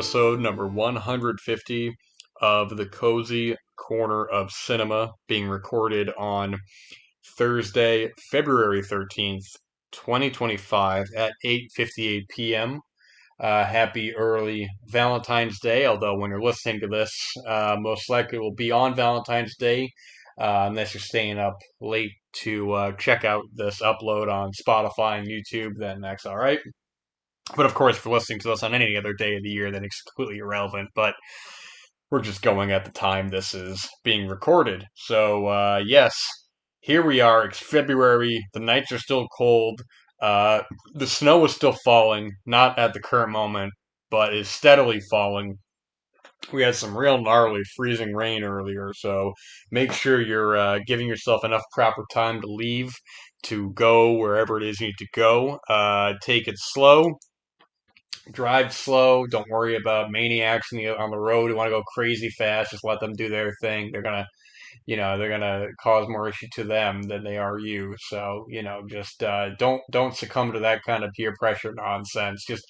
episode number 150 of the Cozy Corner of Cinema, being recorded on Thursday, February 13th, 2025 at 8:58 p.m. Happy early Valentine's Day, although when you're listening to this, most likely it will be on Valentine's Day, unless you're staying up late to check out this upload on Spotify and YouTube, then that's all right. But of course, if you're listening to this on any other day of the year, then it's completely irrelevant. But we're just going at the time this is being recorded. So, yes, here we are. It's February. The nights are still cold. Uh, the snow is still falling, not at the current moment, but is steadily falling. We had some real gnarly freezing rain earlier, so make sure you're giving yourself enough proper time to leave, to go wherever it is you need to go. Take it slow, drive slow. Don't worry about maniacs on the road who want to go crazy fast. Just let them do their thing. They're gonna cause more issue to them than they are you. So just don't succumb to that kind of peer pressure nonsense. Just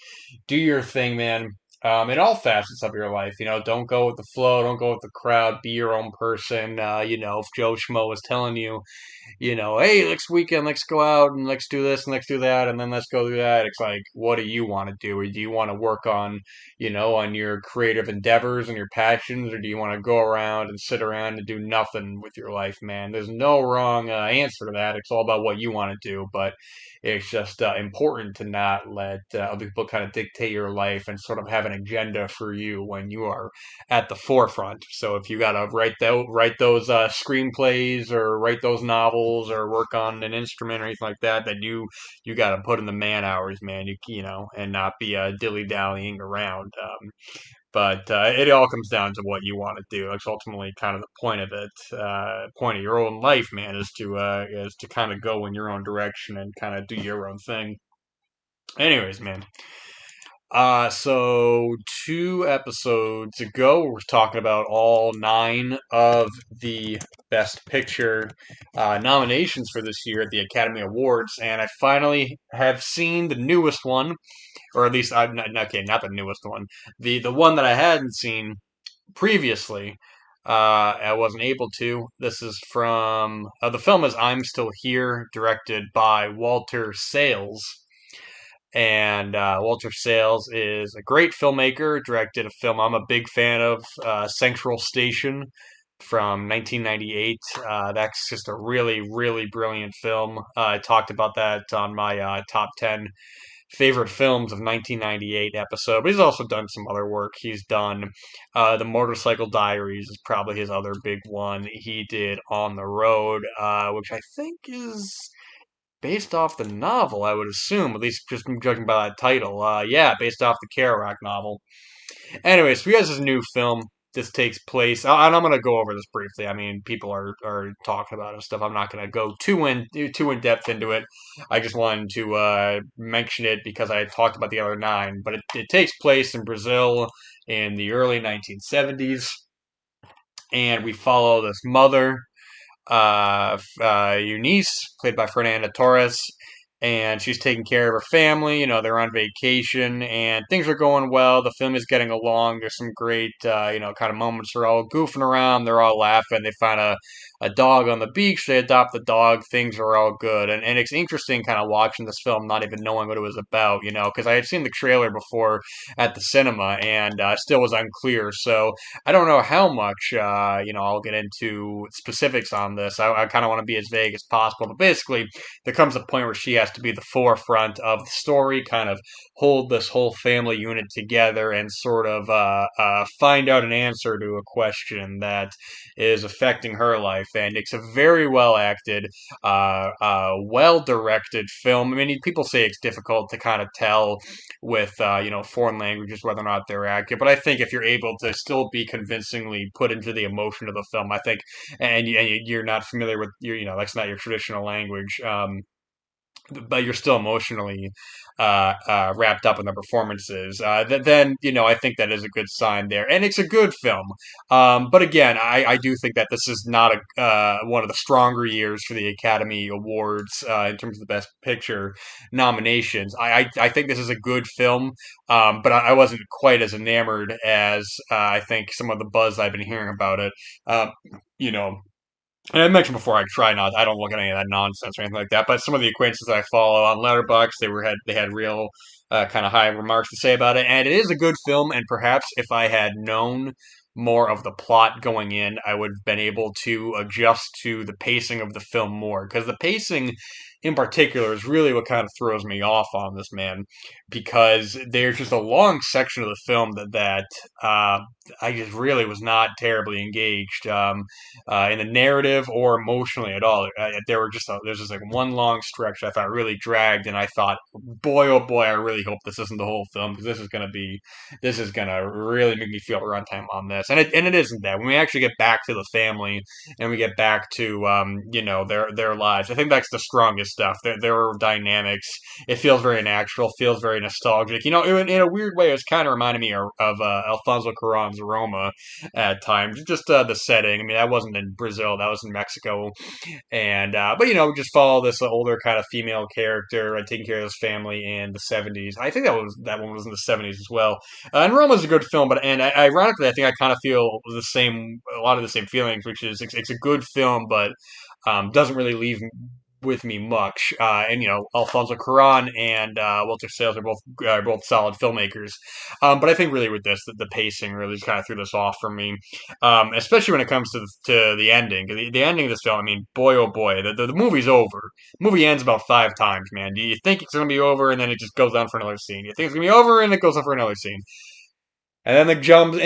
do your thing, man. In all facets of your life, don't go with the flow, don't go with the crowd. Be your own person. If Joe Schmo is telling you, hey, next weekend, let's go out and let's do this and let's do that and then let's go do that. It's like, what do you want to do? Or do you want to work on your creative endeavors and your passions, or do you want to go around and sit around and do nothing with your life, man? There's no wrong answer to that. It's all about what you want to do, but it's just important to not let other people kind of dictate your life and sort of have an agenda for you when you are at the forefront. So if you gotta write those screenplays or write those novels or work on an instrument or anything like that, then you gotta put in the man hours, man. And not be dilly dallying around. But it all comes down to what you want to do. That's ultimately kind of the point of it. Point of your own life, man, is to kind of go in your own direction and kind of do your own thing. Anyways, man. So 2 episodes ago, we were talking about all 9 of the Best Picture nominations for this year at the Academy Awards, and I finally have seen the newest one, or at least I'm not okay, not the newest one, the one that I hadn't seen previously. I wasn't able to. This is from the film is I'm Still Here, directed by Walter Sales. And Walter Sales is a great filmmaker, directed a film I'm a big fan of, Central Station from 1998. That's just a really, really brilliant film. I talked about that on my top 10 favorite films of 1998 episode, but he's also done some other work. He's done The Motorcycle Diaries is probably his other big one. He did On the Road, which I think is based off the novel, I would assume, at least just judging by that title. Yeah, based off the Kerouac novel. Anyway, so he has his new film. This takes place, and I'm going to go over this briefly. I mean, people are talking about it and stuff. I'm not going to go too in depth into it. I just wanted to mention it because I talked about the other 9. But it takes place in Brazil in the early 1970s, and we follow this mother, Eunice, played by Fernanda Torres, and she's taking care of her family. They're on vacation, and things are going well. The film is getting along. There's some great, kind of moments. They're all goofing around. They're all laughing. They find a dog on the beach. They adopt the dog. Things are all good. And it's interesting kind of watching this film, not even knowing what it was about, because I had seen the trailer before at the cinema, and still was unclear. So I don't know how much, I'll get into specifics on this. I kind of want to be as vague as possible. But basically, there comes a point where she has to be the forefront of the story, kind of hold this whole family unit together and sort of find out an answer to a question that is affecting her life. And it's a very well acted, well directed film. I mean, people say it's difficult to kind of tell with foreign languages whether or not they're accurate, but I think if you're able to still be convincingly put into the emotion of the film, I think, and you're not familiar with that's not your traditional language. but you're still emotionally wrapped up in the performances. Then I think that is a good sign there, and it's a good film. But again, I do think that this is not a one of the stronger years for the Academy Awards in terms of the Best Picture nominations. I think this is a good film, but I wasn't quite as enamored as I think some of the buzz I've been hearing about it. Um, you know, and I mentioned before, I don't look at any of that nonsense or anything like that. But some of the acquaintances I follow on Letterboxd, they had real kind of high remarks to say about it, and it is a good film. And perhaps if I had known more of the plot going in, I would have been able to adjust to the pacing of the film more, because the pacing, in particular, is really what kind of throws me off on this, man, because there's just a long section of the film that I just really was not terribly engaged. In the narrative or emotionally at all. There's just like one long stretch that I thought really dragged, and I thought, boy, oh boy, I really hope this isn't the whole film, because this is gonna really make me feel the runtime on this, and it isn't that. When we actually get back to the family and we get back to their lives, I think that's the strongest stuff. Their dynamics. It feels very natural, feels very nostalgic. In a weird way, it's kind of reminded me of Alfonso Cuarón's Roma at times. Just the setting. I mean, that wasn't in Brazil; that was in Mexico. And but just follow this older kind of female character taking care of his family in the '70s. I think that one was in the '70s as well. And Roma's a good film, but ironically, I think I kind of feel a lot of the same feelings, which is it's a good film, but doesn't really leave with me much. And Alfonso Cuarón and Walter Sales are both solid filmmakers. But I think really with this, the pacing really kind of threw this off for me, especially when it comes to the ending. The ending of this film, I mean, boy oh boy, the movie's over. The movie ends about 5 times, man. You think it's gonna be over, and then it just goes on for another scene. You think it's gonna be over, and it goes on for another scene. And then the jumps,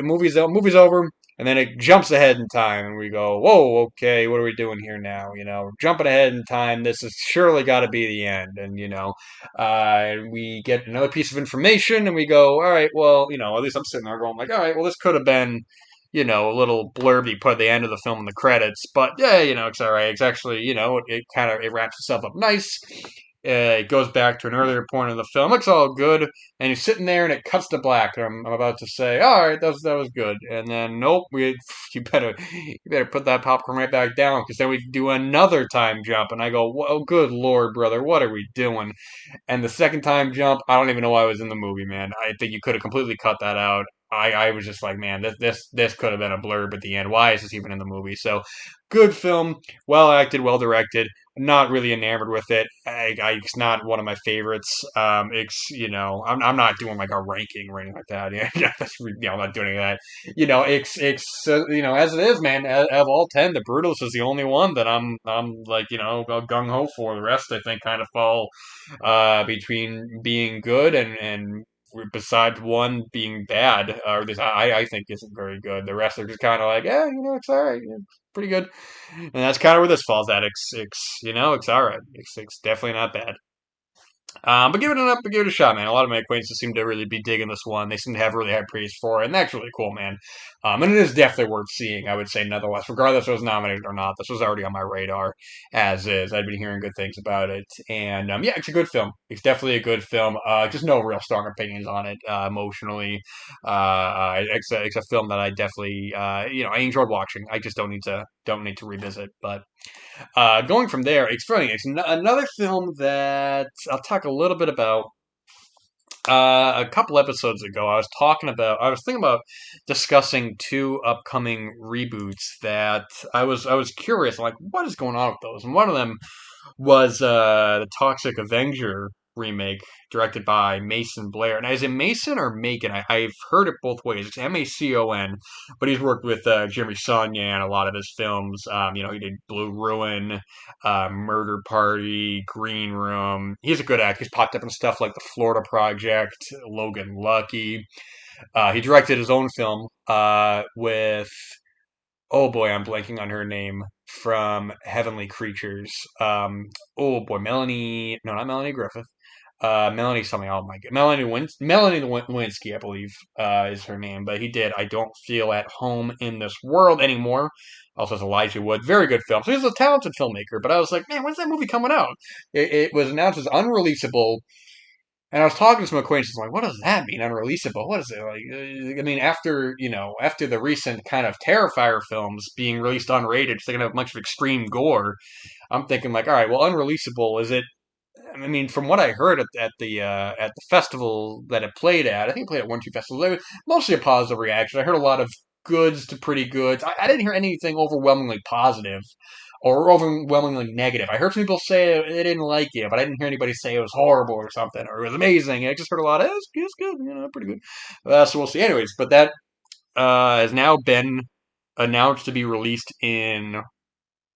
movie's over, and then it jumps ahead in time, and we go, whoa, okay, what are we doing here now? We're jumping ahead in time. This has surely got to be the end, and we get another piece of information, and we go, all right, well, at least I'm sitting there going like, all right, well, this could have been. A little blurb you put at the end of the film in the credits, but yeah, it's all right. It's actually, it wraps itself up nice. It goes back to an earlier point of the film. It's all good, and he's sitting there, and it cuts to black. And I'm about to say, "All right, that was good," and then nope, you better put that popcorn right back down, because then we do another time jump, and I go, "Well, good lord, brother, what are we doing?" And the second time jump, I don't even know why I was in the movie, man. I think you could have completely cut that out. I was just like, man, this could have been a blurb at the end. Why is this even in the movie? So, good film, well acted, well directed. Not really enamored with it. It's not one of my favorites. I'm not doing like a ranking or anything like that. I'm not doing any of that. As it is, man. Of all 10, the Brutalist is the only one that I'm like gung ho for. The rest, I think, kind of fall between being good and besides one being bad, or this I think isn't very good. The rest are just kind of like, yeah, it's all right, yeah, it's pretty good, and that's kind of where this falls at. It's all right. It's definitely not bad. But give it a shot, man. A lot of my acquaintances seem to really be digging this one. They seem to have really high praise for it, and that's really cool, man. And it is definitely worth seeing, I would say, nonetheless, regardless if it was nominated or not. This was already on my radar, as is. I'd been hearing good things about it, and yeah, it's a good film. It's definitely a good film. Just no real strong opinions on it emotionally. It's a film that I definitely, I enjoyed watching. I just don't need to revisit, but. Going from there, it's funny. Another film that I'll talk a little bit about. A couple episodes ago, I was thinking about discussing two upcoming reboots that I was curious, like, what is going on with those? And one of them was the Toxic Avenger remake directed by Mason Blair. And is it Mason or Macon? I've heard it both ways. It's Macon, but he's worked with Jeremy Saulnier in a lot of his films. He did Blue Ruin, Murder Party, Green Room. He's a good actor. He's popped up in stuff like The Florida Project, Logan Lucky. He directed his own film with oh boy, I'm blanking on her name from Heavenly Creatures. Oh boy, Melanie. No, not Melanie Griffith. Melanie something. Oh my god, Melanie Lewinsky, I believe, is her name. But he did. I don't feel at home in this world anymore. Also, has Elijah Wood, very good film. So he's a talented filmmaker. But I was like, man, when's that movie coming out? It was announced as unreleasable, and I was talking to some acquaintances, like, what does that mean, unreleasable? What is it like? I mean, after the recent kind of Terrifier films being released unrated, so they're gonna have a bunch of extreme gore. I'm thinking like, all right, well, unreleasable is it? I mean, from what I heard at the festival that it played at, I think it played at one two festivals. It was mostly a positive reaction. I heard a lot of goods to pretty goods. I didn't hear anything overwhelmingly positive or overwhelmingly negative. I heard some people say they didn't like it, but I didn't hear anybody say it was horrible or something or it was amazing. I just heard a lot of it's good, pretty good. So we'll see. Anyways, but that has now been announced to be released in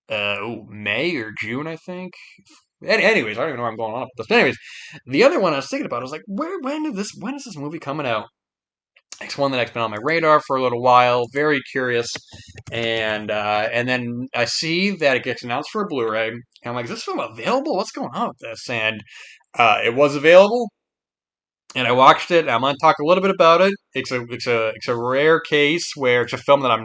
May or June, I think. Anyways, I don't even know where I'm going on with this. But anyways, the other one I was thinking about, I was like, when is this movie coming out? It's one that's been on my radar for a little while. Very curious, and then I see that it gets announced for a Blu-ray. And I'm like, is this film available? What's going on with this? And it was available, and I watched it. I'm gonna talk a little bit about it. It's a rare case where it's a film that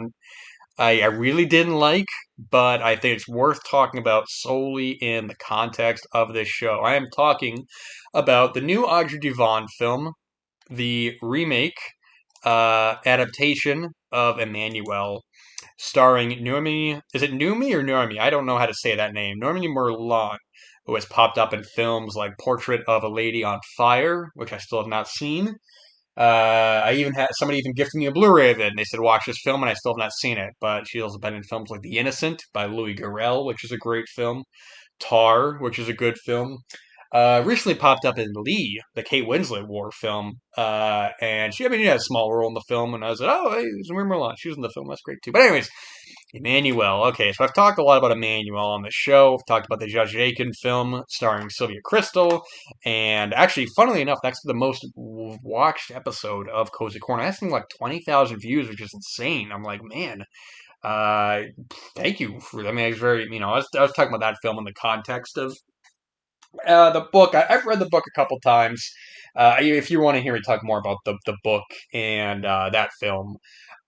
I really didn't like, but I think it's worth talking about solely in the context of this show. I am talking about the new Audrey Diwan film, the remake adaptation of Emmanuelle, starring Noemi. Is it Numi or Normie? I don't know how to say that name. Normie Merlon, who has popped up in films like Portrait of a Lady on Fire, which I still have not seen. I even had somebody even gifted me a Blu-ray of it, and they said watch this film, and I still have not seen it. But she's also been in films like The Innocent by Louis Garrel, which is a great film. Tar, which is a good film. Recently popped up in Lee, the Kate Winslet war film, and she had a small role in the film, and I was like, oh, hey, it's Merlon. She was in the film. That's great too. But anyways, Emmanuelle. Okay, so I've talked a lot about Emmanuelle on the show. I've talked about the Judge Aiken film starring Sylvia Crystal, and actually, funnily enough, that's the most watched episode of Cozy Corner. That's something like 20,000 views, which is insane. I'm like, man, uh, thank you for. I mean, it's very, I was talking about that film in the context of the book. I've read the book a couple times. If you want to hear me talk more about the book and that film,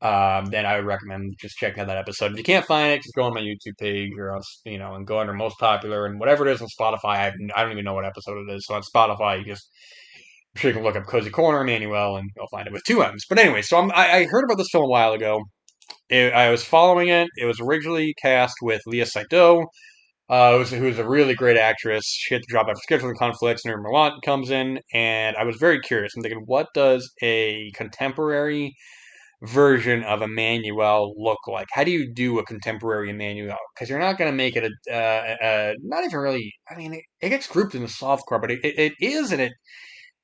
then I would recommend just checking out that episode. If you can't find it, just go on my YouTube page or on, and go under most popular and whatever it is on Spotify. I don't even know what episode it is. So on Spotify, I'm sure you can look up Cozy Corner Emmanuelle and you'll find it with two M's. But anyway, so I heard about this film a while ago. I was following it. It was originally cast with Leah Seydoux, who's a really great actress. She had to drop after scheduling conflicts, and her Merlant comes in, and I was very curious. I'm thinking, what does a contemporary version of Emmanuelle look like? How do you do a contemporary Emmanuelle? Because you're not going to make it not even really. I mean, it gets grouped into softcore, but it is and it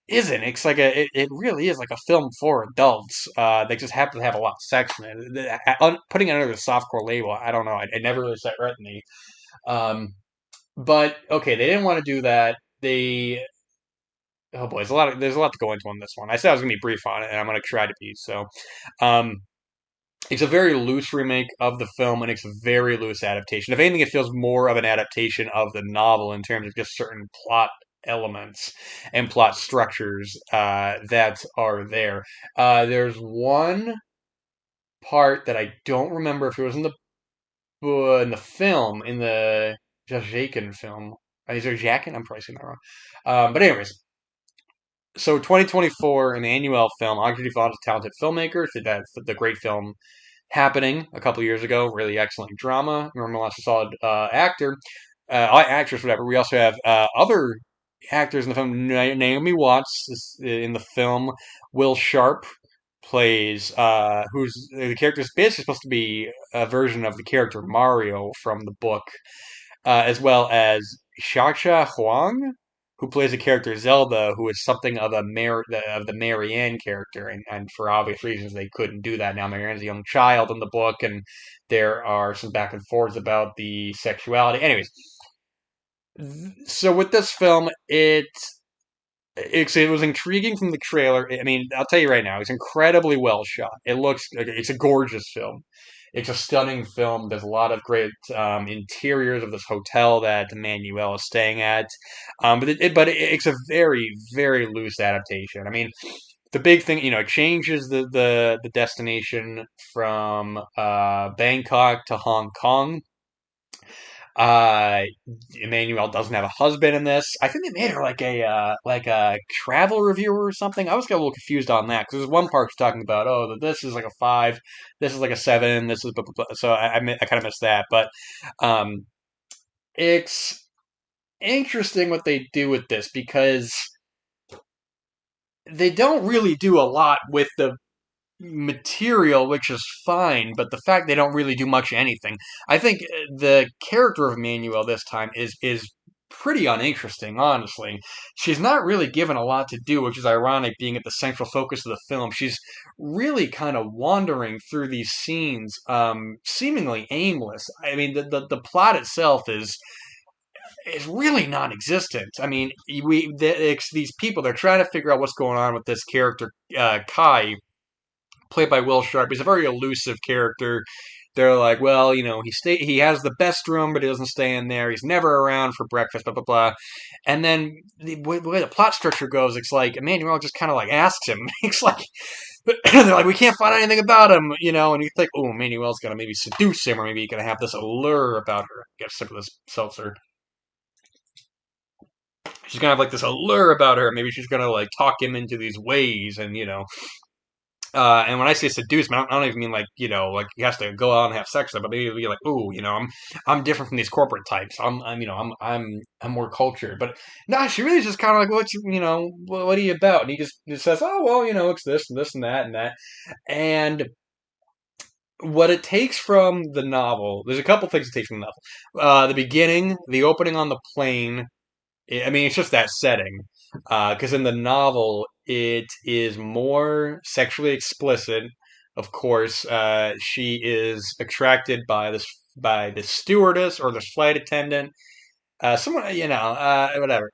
isn't. It's like it really is like a film for adults. They just happen to have a lot of sex in it. Putting it under the softcore label, I don't know. It never really sat right with me. Um, but okay, they didn't want to do that. Oh boy, there's a lot to go into on this one. I said I was gonna be brief on it, and I'm gonna try to be. So, um, it's a very loose remake of the film, and it's a very loose adaptation. If anything, it feels more of an adaptation of the novel in terms of just certain plot elements and plot structures that are there. There's one part that I don't remember if it was in the film, in the Jajakin film. Is there Jakin? I'm probably saying that wrong. But anyways, so 2024, an Emmanuelle film. Audrey Diwan is a talented filmmaker. Did that the great film Happening a couple years ago. Really excellent drama. Nonetheless, a solid actor, actress, whatever. We also have other actors in the film. Naomi Watts is in the film. Will Sharp plays who's the character is basically supposed to be a version of the character Mario from the book, as well as Chacha Huang, who plays the character Zelda, who is something of of the Marianne character, and for obvious reasons they couldn't do that. Now Marianne's a young child in the book, and there are some back and forths about the sexuality. Anyways, so with this film, it was intriguing from the trailer. I mean, I'll tell you right now, it's incredibly well shot. It looks like it's a gorgeous film. It's a stunning film. There's a lot of great interiors of this hotel that Emmanuelle is staying at, it's a very very loose adaptation. I mean, the big thing, it changes the destination from Bangkok to Hong Kong. Uh, Emmanuelle doesn't have a husband in this. I think they made her like a travel reviewer or something. I was got a little confused on that because there's one part she's talking about, oh, this is like a five, this is like a seven, this is blah, blah, blah. So I kind of missed that, but um, it's interesting what they do with this because they don't really do a lot with the material, which is fine, but the fact they don't really do much of anything. I think the character of Manuel this time is pretty uninteresting, honestly. She's not really given a lot to do, which is ironic, being at the central focus of the film. She's really kind of wandering through these scenes, seemingly aimless. I mean, the plot itself is really non-existent. I mean, it's these people, they're trying to figure out what's going on with this character, Kai, played by Will Sharp. He's a very elusive character. They're like, well, he has the best room, but he doesn't stay in there. He's never around for breakfast, blah blah blah. And then the way the plot structure goes, it's like Emmanuel just kind of like asks him. It's like they're like, we can't find anything about him, and you think, oh, Emmanuel's gonna maybe seduce him, or maybe he's gonna have this allure about her. Get a sip of this seltzer. She's gonna have like this allure about her. Maybe she's gonna like talk him into these ways, and when I say seduce, I don't even mean like like he has to go out and have sex with them, but maybe be like, ooh, I'm different from these corporate types. I'm more cultured. But no, she really is just kind of like, what are you about? And he just says, oh well, it's this and this and that and that. And what it takes from the novel, there's a couple things it takes from the novel. The beginning, the opening on the plane. I mean, it's just that setting. Because in the novel, it is more sexually explicit. Of course, she is attracted by this stewardess or this flight attendant, someone whatever,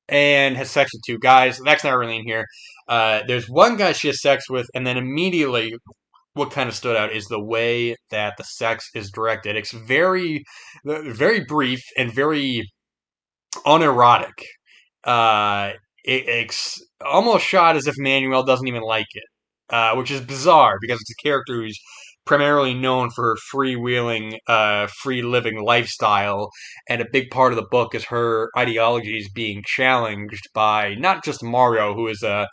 and has sex with two guys. That's not really in here. There's one guy she has sex with, and then immediately, what kind of stood out is the way that the sex is directed. It's very brief and very unerotic. It's almost shot as if Manuel doesn't even like it, which is bizarre because it's a character who's primarily known for her freewheeling, free living lifestyle, and a big part of the book is her ideologies being challenged by not just Mario, who is a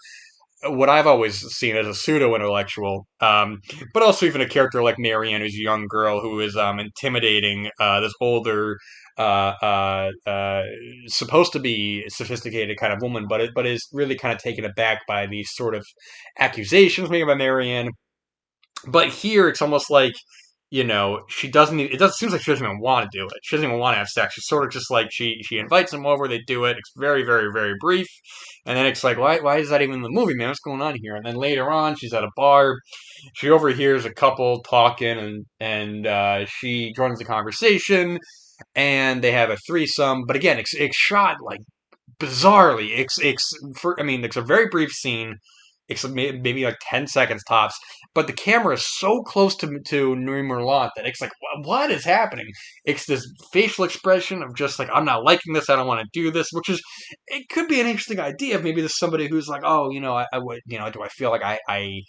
what I've always seen as a pseudo intellectual, but also even a character like Marianne, who's a young girl who is intimidating this older, uh, uh, uh, supposed to be sophisticated kind of woman, but is really kind of taken aback by these sort of accusations made by Marianne. But here it's almost like, she doesn't. It doesn't seems like she doesn't even want to do it. She doesn't even want to have sex. She's sort of just like she invites him over. They do it. It's very very very brief, and then it's like, why is that even in the movie, man? What's going on here? And then later on, she's at a bar. She overhears a couple talking, and she joins the conversation, and they have a threesome. But again, it's shot like bizarrely. I mean, it's a very brief scene. It's maybe like 10 seconds tops, but the camera is so close to Nuri Merlant that it's like, what is happening? It's this facial expression of just like, I'm not liking this. I don't want to do this, which is it could be an interesting idea. Maybe there's somebody who's like, oh, I would, do I feel like I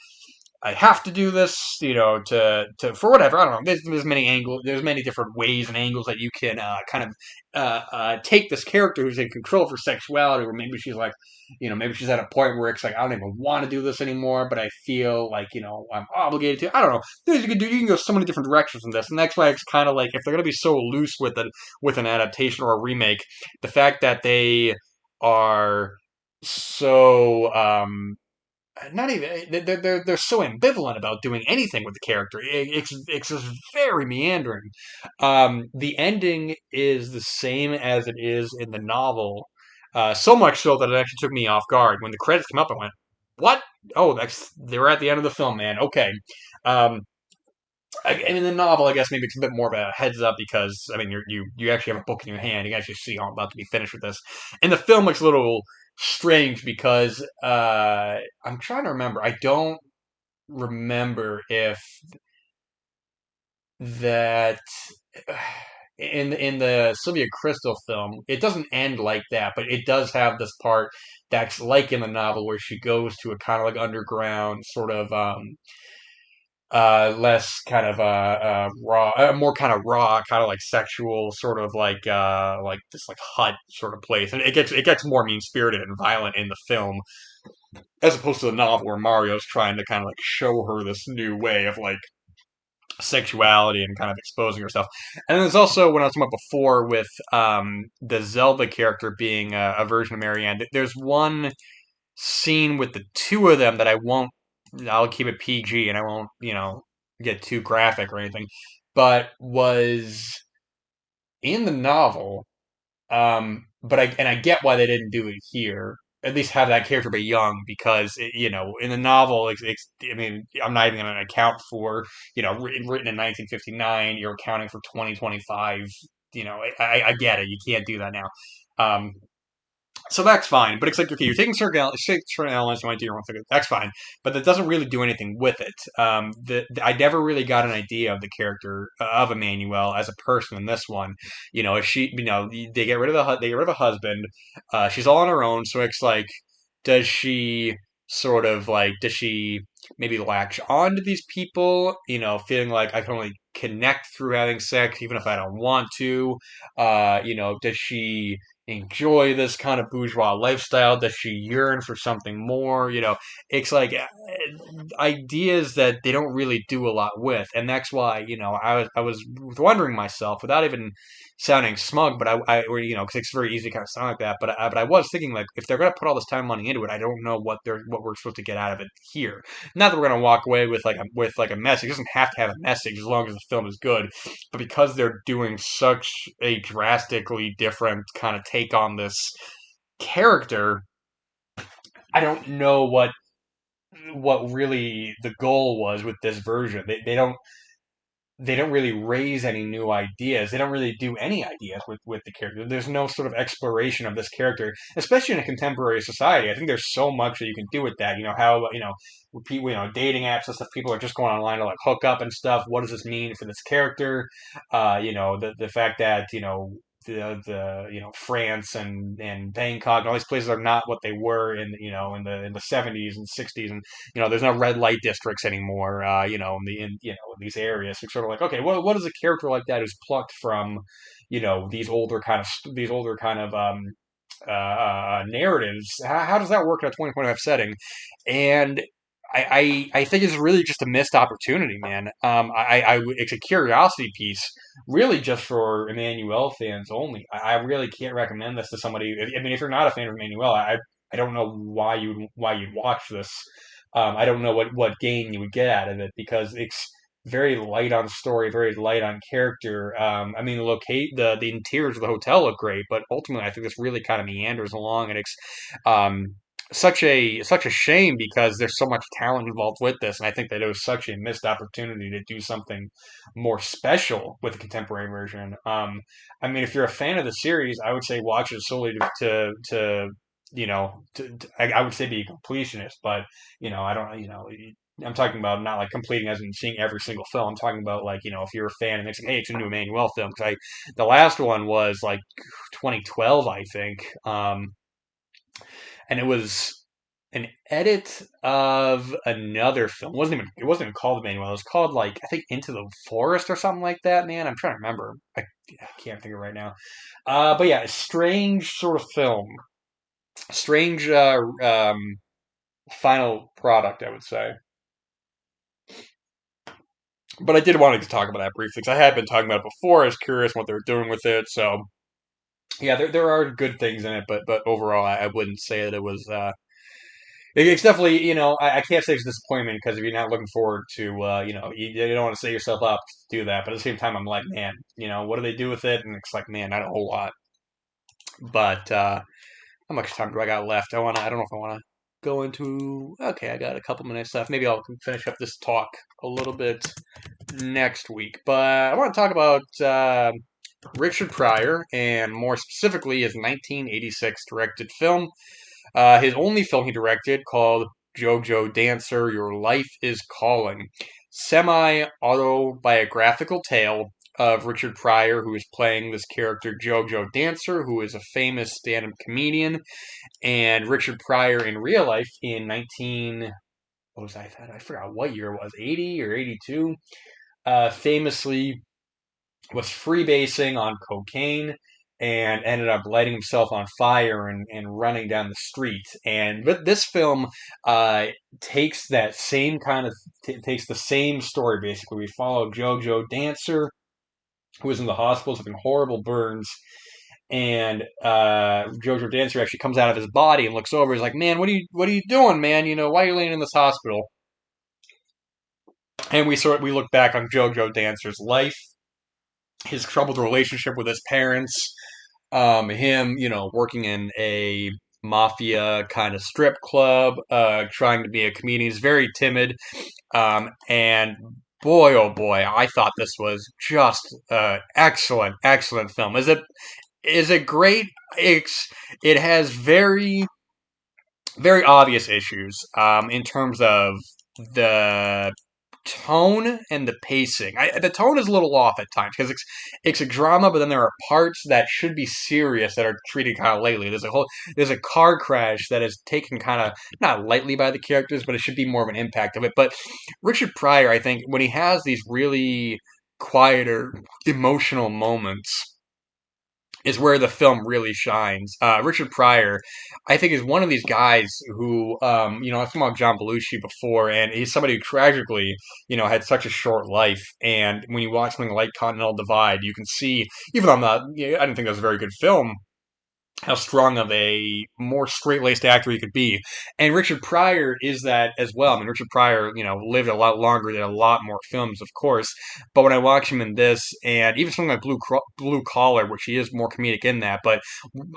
have to do this, to for whatever. I don't know. There's many angles. There's many different ways and angles that you can kind of take this character who's in control of her sexuality, or maybe she's like, maybe she's at a point where it's like, I don't even want to do this anymore, but I feel like, I'm obligated to. I don't know. You can go so many different directions in this, and that's why it's kind of like if they're gonna be so loose with an adaptation or a remake, the fact that they are so not even they're so ambivalent about doing anything with the character. It's just very meandering. The ending is the same as it is in the novel, so much so that it actually took me off guard when the credits came up. I went, "What? Oh, they're at the end of the film, man." Okay. Um, in the novel, I guess maybe it's a bit more of a heads up because I mean you actually have a book in your hand. You can actually see, oh, I'm about to be finished with this. In the film, it's a little strange because I'm trying to remember. I don't remember if that in the Sylvia Crystal film, it doesn't end like that, but it does have this part that's like in the novel where she goes to a kind of like underground sort of less kind of raw, more kind of raw, kind of like sexual, sort of like this like hut sort of place, and it gets more mean spirited and violent in the film as opposed to the novel where Mario's trying to kind of like show her this new way of like sexuality and kind of exposing herself. And there's also when I was talking about before with the Zelda character being a version of Marianne. There's one scene with the two of them that I won't. I'll keep it PG and I won't get too graphic or anything. But was in the novel but I get why they didn't do it here. At least have that character be young because in the novel, I mean, I'm not even going to account for written in 1959. You're accounting for 2025. I get it. You can't do that now. Um, so that's fine, but it's like okay, you're taking certain elements, you might do your own thing. That's fine, but that doesn't really do anything with it. I never really got an idea of the character of Emmanuelle as a person in this one. Is she, they get rid of they get rid of the husband. She's all on her own, so it's like, does she does she maybe latch on to these people? Feeling like I can only connect through having sex, even if I don't want to. Does she enjoy this kind of bourgeois lifestyle? Does she yearn for something more? It's like ideas that they don't really do a lot with, and that's why I was wondering myself without even sounding smug, but or because it's very easy to kind of sound like that, but I was thinking like if they're gonna put all this time and money into it, I don't know what we're supposed to get out of it here. Not that we're gonna walk away with like a message. It doesn't have to have a message as long as the film is good, but because they're doing such a drastically different kind of take on this character, I don't know what really the goal was with this version. They don't really raise any new ideas. They don't really do any ideas with the character. There's no sort of exploration of this character, especially in a contemporary society. I think there's so much that you can do with that. How people, dating apps and stuff. People are just going online to like hook up and stuff. What does this mean for this character? The fact that France and Bangkok and all these places are not what they were in the 70s and 60s, and there's no red light districts anymore. In these areas, it's sort of like, okay, what is a character like that who's plucked from, these older kind of narratives? How does that work in a 2025 setting? And I think it's really just a missed opportunity, man. It's a curiosity piece, really, just for Emmanuelle fans only. I really can't recommend this to somebody. I mean, if you're not a fan of Emmanuelle, I don't know why you'd watch this. I don't know what gain you would get out of it because it's very light on story, very light on character. I mean, the interiors of the hotel look great, but ultimately, I think this really kind of meanders along, and it's um, such a shame because there's so much talent involved with this, and I think that it was such a missed opportunity to do something more special with the contemporary version. I mean, if you're a fan of the series, I would say watch it solely I would say be a completionist, but I don't, I'm talking about not like completing as in seeing every single film. I'm talking about like, if you're a fan and it's like, hey, it's a new Emmanuelle film. Because the last one was like 2012, I think. And it was an edit of another film. It wasn't even called Emmanuelle. It was called like I think Into the Forest or something like that. Man, I'm trying to remember. I can't think of it right now. But yeah, a strange sort of film. Strange final product, I would say. But I did want to talk about that briefly because I had been talking about it before. I was curious what they were doing with it. So yeah, there are good things in it, but overall, I wouldn't say that it was. It's definitely, I can't say it's a disappointment because if you're not looking forward to, you don't want to set yourself up to do that. But at the same time, I'm like, man, what do they do with it? And it's like, man, not a whole lot. But how much time do I got left? I don't know if I want to go into. Okay, I got a couple minutes left. Maybe I'll finish up this talk a little bit next week. But I want to talk about Richard Pryor and more specifically his 1986 directed film. His only film he directed called JoJo Dancer, Your Life is Calling. semi-autobiographical tale of Richard Pryor, who is playing this character JoJo Dancer, who is a famous stand-up comedian, and Richard Pryor in real life in 19 what was I forgot what year it was, 80 or 82, famously was freebasing on cocaine and ended up lighting himself on fire and running down the street. And but this film uh, takes that same kind of takes the same story basically. We follow JoJo Dancer, who is in the hospital having horrible burns. And JoJo Dancer actually comes out of his body and looks over. He's like, "Man, what are you doing, man? You know, why are you laying in this hospital?" And we look back on JoJo Dancer's life, his troubled relationship with his parents, him, working in a mafia kind of strip club, trying to be a comedian. He's very timid, and boy, oh boy, I thought this was just excellent, excellent film. Is it great? It has very obvious issues in terms of the tone and the pacing. The tone is a little off at times because it's a drama, but then there are parts that should be serious that are treated kind of lightly. There's a car crash that is taken kind of not lightly by the characters, but it should be more of an impact of it. But Richard Pryor, I think, when he has these really quieter emotional moments is where the film really shines. Richard Pryor, I think, is one of these guys who, I've talked about John Belushi before, and he's somebody who tragically, had such a short life. And when you watch something like Continental Divide, you can see, even though I didn't think that was a very good film, how strong of a more straight-laced actor he could be. And Richard Pryor is that as well. I mean, Richard Pryor, lived a lot longer than a lot more films, of course. But when I watch him in this, and even something like Blue Collar, which he is more comedic in that, but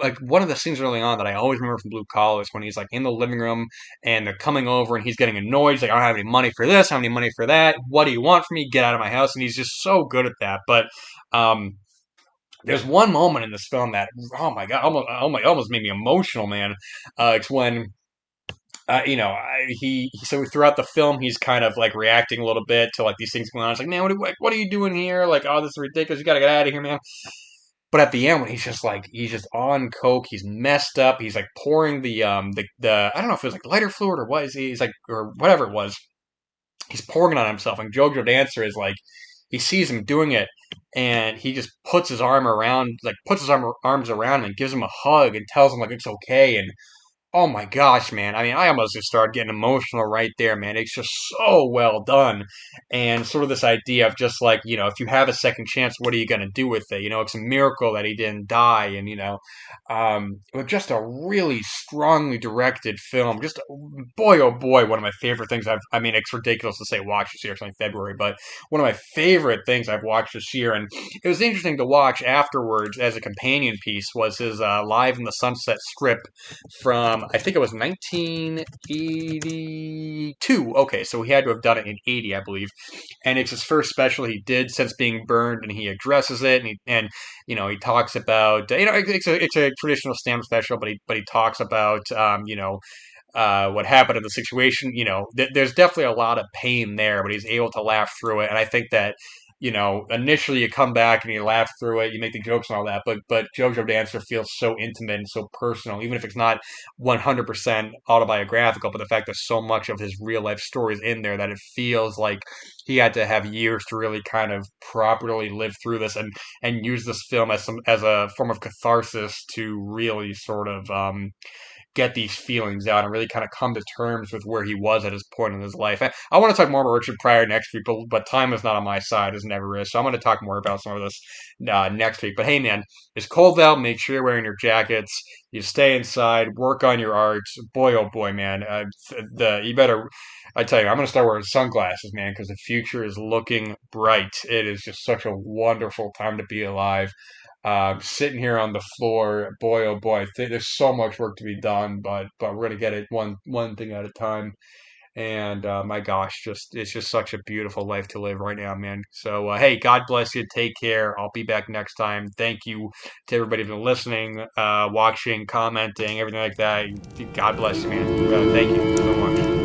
like one of the scenes early on that I always remember from Blue Collar is when he's like in the living room and they're coming over and he's getting annoyed. He's like, I don't have any money for this, I don't have any money for that. What do you want from me? Get out of my house. And he's just so good at that. But um, there's one moment in this film that, oh my god, almost made me emotional, man. It's when, so throughout the film, he's kind of like reacting a little bit to like these things going on. It's like, man, what are you doing here? Like, oh, this is ridiculous. You gotta get out of here, man. But at the end, when he's just on coke, he's messed up. He's like pouring the I don't know if it was like lighter fluid or what. He's like or whatever it was, he's pouring it on himself, and JoJo Dancer is like, he sees him doing it, and he just puts his arms around him and gives him a hug and tells him like it's okay. And oh my gosh, man. I mean, I almost just started getting emotional right there, man. It's just so well done. And sort of this idea of just like, if you have a second chance, what are you going to do with it? It's a miracle that he didn't die. And, but just a really strongly directed film. Just, boy, oh boy, one of my favorite things I mean, it's ridiculous to say watch this year. It's only February, but one of my favorite things I've watched this year. And it was interesting to watch afterwards as a companion piece was his Live in the Sunset strip from I think it was 1982. Okay, so he had to have done it in 80, I believe. And it's his first special he did since being burned, and he addresses it, and he talks about it's a traditional stamp special, but he talks about what happened in the situation. There's definitely a lot of pain there, but he's able to laugh through it. And I think that, initially you come back and you laugh through it, you make the jokes and all that, but JoJo Dancer feels so intimate and so personal, even if it's not 100% autobiographical, but the fact that so much of his real life stories in there that it feels like he had to have years to really kind of properly live through this and use this film as a form of catharsis to really sort of get these feelings out and really kind of come to terms with where he was at his point in his life. I want to talk more about Richard Pryor next week, but time is not on my side, as never is. So I'm going to talk more about some of this next week. But hey, man, it's cold out. Make sure you're wearing your jackets. You stay inside. Work on your art. Boy, oh boy, man. You better. I tell you, I'm going to start wearing sunglasses, man, because the future is looking bright. It is just such a wonderful time to be alive. Sitting here on the floor, boy, oh boy, there's so much work to be done, but we're gonna get it one thing at a time. And my gosh, it's just such a beautiful life to live right now, man. So hey, God bless you. Take care. I'll be back next time. Thank you to everybody who's been listening, watching, commenting, everything like that. God bless you, man. Thank you so much.